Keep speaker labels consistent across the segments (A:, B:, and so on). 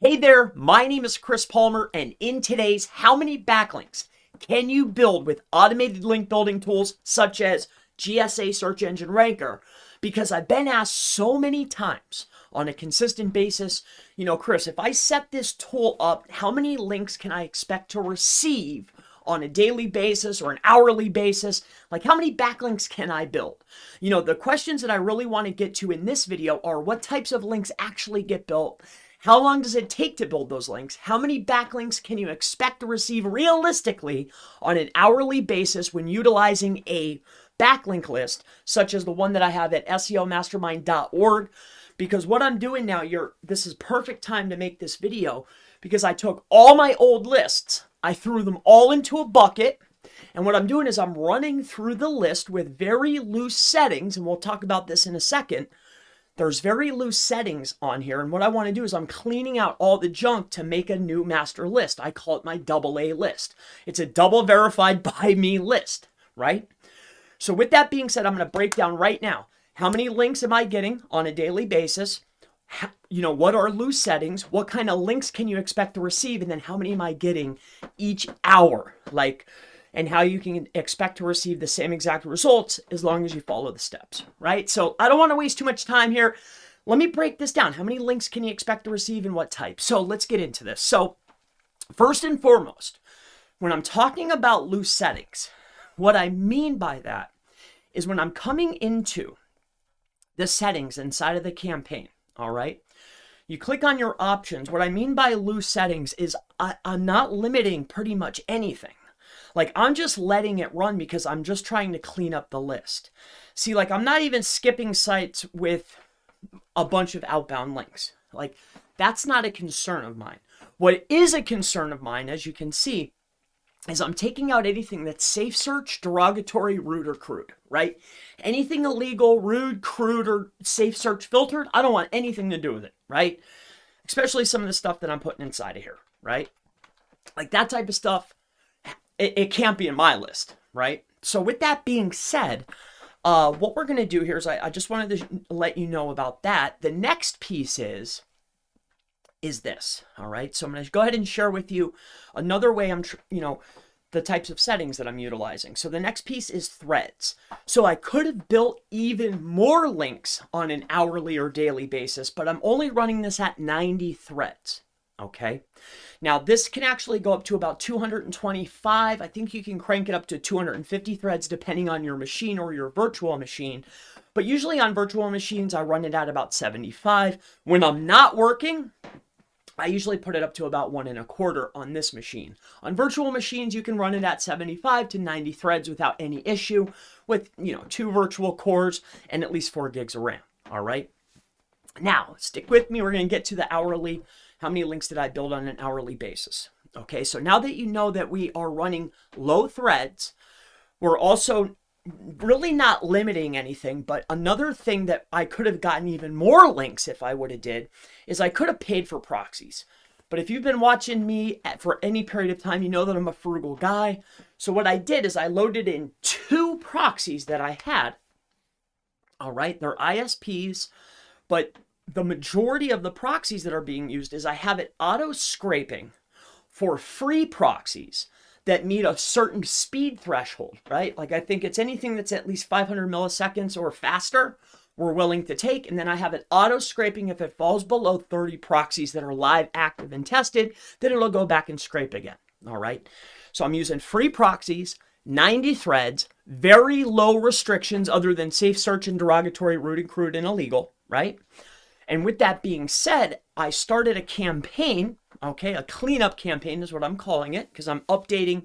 A: Hey there, my name is Chris Palmer, and in today's How Many Backlinks Can You Build with Automated Link Building Tools such as GSA Search Engine Ranker? Because I've been asked so many times on a consistent basis, Chris, if I set this tool up, how many links can I expect to receive on a daily basis or an hourly basis? Like, how many backlinks can I build? The questions that I really want to get to in this video are what types of links actually get built? How long does it take to build those links? How many backlinks can you expect to receive realistically on an hourly basis when utilizing a backlink list, such as the one that I have at SEOmastermind.org? Because what I'm doing now, this is perfect time to make this video, because I took all my old lists, I threw them all into a bucket, and what I'm doing is I'm running through the list with very loose settings, and we'll talk about this in a second. There's very loose settings on here, and what I want to do is I'm cleaning out all the junk to make a new master list. I call it my AA list. It's a double verified by me list, right? So with that being said, I'm going to break down right now, how many links am I getting on a daily basis? What are loose settings? What kind of links can you expect to receive? And then how many am I getting each hour? And how you can expect to receive the same exact results as long as you follow the steps, right? So I don't want to waste too much time here. Let me break this down. How many links can you expect to receive and what type? So let's get into this. So first and foremost, when I'm talking about loose settings, what I mean by that is when I'm coming into the settings inside of the campaign, all right? You click on your options. What I mean by loose settings is I'm not limiting pretty much anything. I'm just letting it run because I'm just trying to clean up the list. See, I'm not even skipping sites with a bunch of outbound links. That's not a concern of mine. What is a concern of mine, as you can see, is I'm taking out anything that's safe search, derogatory, rude, or crude, right? Anything illegal, rude, crude, or safe search filtered, I don't want anything to do with it, right? Especially some of the stuff that I'm putting inside of here, right? That type of stuff, it can't be in my list, right? So with that being said, what we're going to do here is I just wanted to let you know about that. The next piece is this, all right? So I'm going to go ahead and share with you another way the types of settings that I'm utilizing. So the next piece is threads. So I could have built even more links on an hourly or daily basis, but I'm only running this at 90 threads. Okay. Now this can actually go up to about 225. I think you can crank it up to 250 threads depending on your machine or your virtual machine. But usually on virtual machines, I run it at about 75. When I'm not working, I usually put it up to about 1.25 on this machine. On virtual machines, you can run it at 75 to 90 threads without any issue with, 2 virtual cores and at least 4 gigs of RAM. All right. Now stick with me. We're going to get to the hourly. How many links did I build on an hourly basis? Okay, so now that you know that we are running low threads, we're also really not limiting anything, but another thing that I could have gotten even more links if I would have did is I could have paid for proxies. But if you've been watching me for any period of time, you know that I'm a frugal guy. So what I did is I loaded in 2 proxies that I had. All right, they're ISPs, but the majority of the proxies that are being used is I have it auto scraping for free proxies that meet a certain speed threshold, right? I think it's anything that's at least 500 milliseconds or faster, we're willing to take. And then I have it auto scraping if it falls below 30 proxies that are live, active, and tested, then it'll go back and scrape again. All right. So I'm using free proxies, 90 threads, very low restrictions other than safe search and derogatory, rude and crude and illegal, right? And with that being said, I started a campaign, okay, a cleanup campaign is what I'm calling it, because I'm updating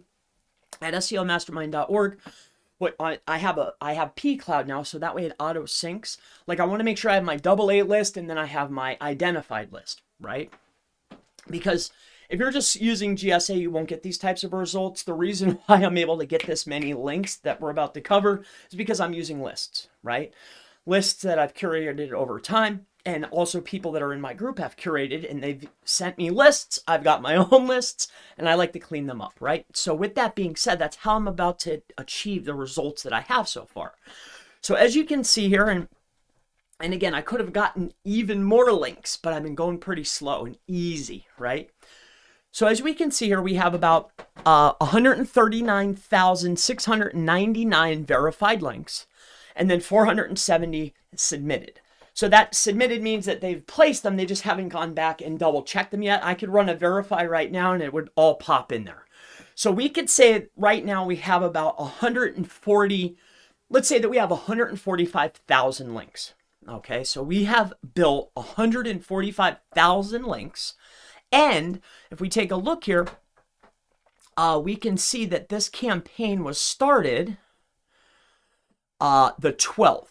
A: at SEOmastermind.org. I have P Cloud now, so that way it auto syncs. I want to make sure I have my AA list and then I have my identified list, right? Because if you're just using GSA, you won't get these types of results. The reason why I'm able to get this many links that we're about to cover is because I'm using lists, right? Lists that I've curated over time. And also people that are in my group have curated and they've sent me lists. I've got my own lists and I like to clean them up, right? So with that being said, that's how I'm about to achieve the results that I have so far. So as you can see here, and And again, I could have gotten even more links, but I've been going pretty slow and easy, right? So as we can see here, we have about 139,699 verified links and then 470 submitted. So that submitted means that they've placed them. They just haven't gone back and double checked them yet. I could run a verify right now and it would all pop in there. So we could say right now we have about 140, let's say that we have 145,000 links. Okay, so we have built 145,000 links. And if we take a look here, we can see that this campaign was started the 12th.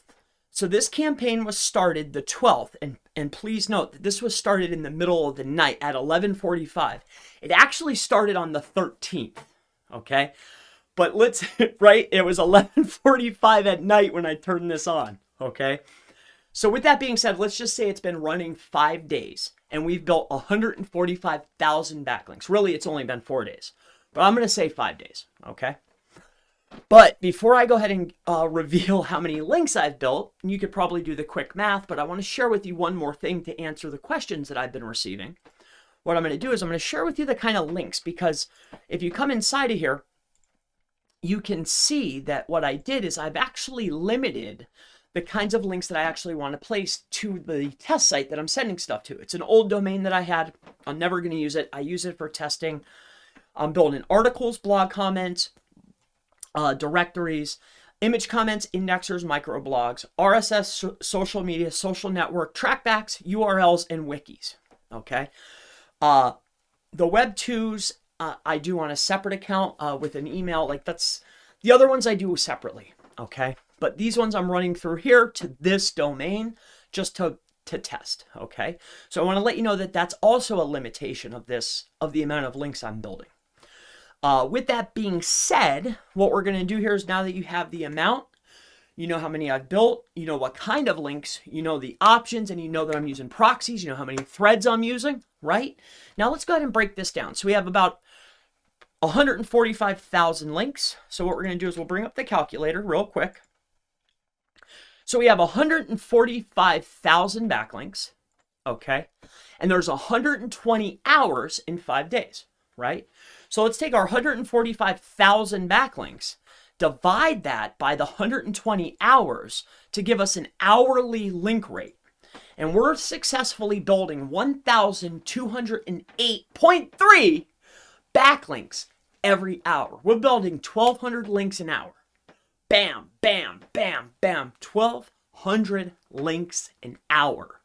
A: So this campaign was started the 12th, and please note that this was started in the middle of the night at 11:45. It actually started on the 13th, okay? But let's, right, it was 11:45 at night when I turned this on, okay? So with that being said, let's just say it's been running 5 days, and we've built 145,000 backlinks. Really, it's only been 4 days, but I'm going to say 5 days, okay? But before I go ahead and reveal how many links I've built, you could probably do the quick math, but I want to share with you one more thing to answer the questions that I've been receiving. What I'm going to do is I'm going to share with you the kind of links, because if you come inside of here, you can see that what I did is I've actually limited the kinds of links that I actually want to place to the test site that I'm sending stuff to. It's an old domain that I had. I'm never going to use it. I use it for testing. I'm building articles, blog comments, directories, image comments, indexers, microblogs, RSS, social media, social network, trackbacks, URLs, and wikis. Okay. The Web 2s, I do on a separate account with an email. Like that's the other ones I do separately. Okay. But these ones I'm running through here to this domain just to test. Okay. So I want to let you know that that's also a limitation of the amount of links I'm building. With that being said, what we're going to do here is now that you have the amount, you know how many I've built, you know what kind of links, you know the options, and you know that I'm using proxies, you know how many threads I'm using, right? Now let's go ahead and break this down. So we have about 145,000 links. So what we're going to do is we'll bring up the calculator real quick. So we have 145,000 backlinks, okay? And there's 120 hours in 5 days, right? So let's take our 145,000 backlinks, divide that by the 120 hours to give us an hourly link rate. And we're successfully building 1,208.3 backlinks every hour. We're building 1,200 links an hour. Bam, bam, bam, bam. 1,200 links an hour.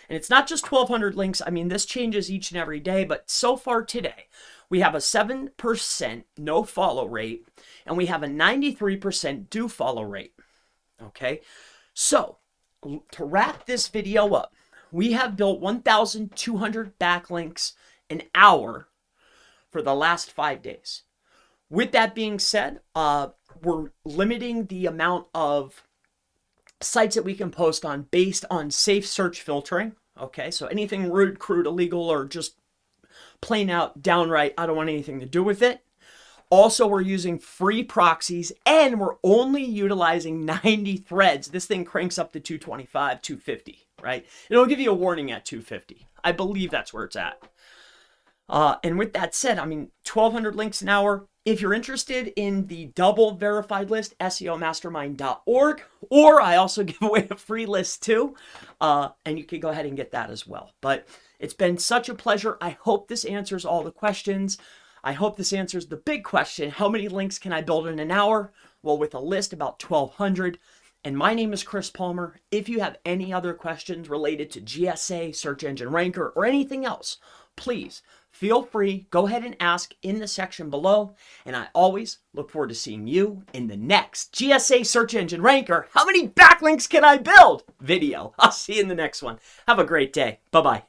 A: And it's not just 1,200 links. I mean, this changes each and every day, but so far today, we have a 7% no follow rate, and we have a 93% do follow rate. Okay, so to wrap this video up, we have built 1,200 backlinks an hour for the last 5 days. With that being said, we're limiting the amount of sites that we can post on based on safe search filtering. Okay, so anything rude, crude, illegal, or just plain out, downright, I don't want anything to do with it. Also, we're using free proxies, and we're only utilizing 90 threads. This thing cranks up to 225, 250, right? It'll give you a warning at 250. I believe that's where it's at. And with that said, I mean, 1,200 links an hour. If you're interested in the double verified list, SEOmastermind.org, or I also give away a free list too, and you can go ahead and get that as well. But it's been such a pleasure. I hope this answers all the questions. I hope this answers the big question, how many links can I build in an hour? Well, with a list, about 1,200. And my name is Chris Palmer. If you have any other questions related to GSA, Search Engine Ranker, or anything else, please feel free, go ahead and ask in the section below. And I always look forward to seeing you in the next GSA Search Engine Ranker, how many backlinks can I build video. I'll see you in the next one. Have a great day. Bye-bye.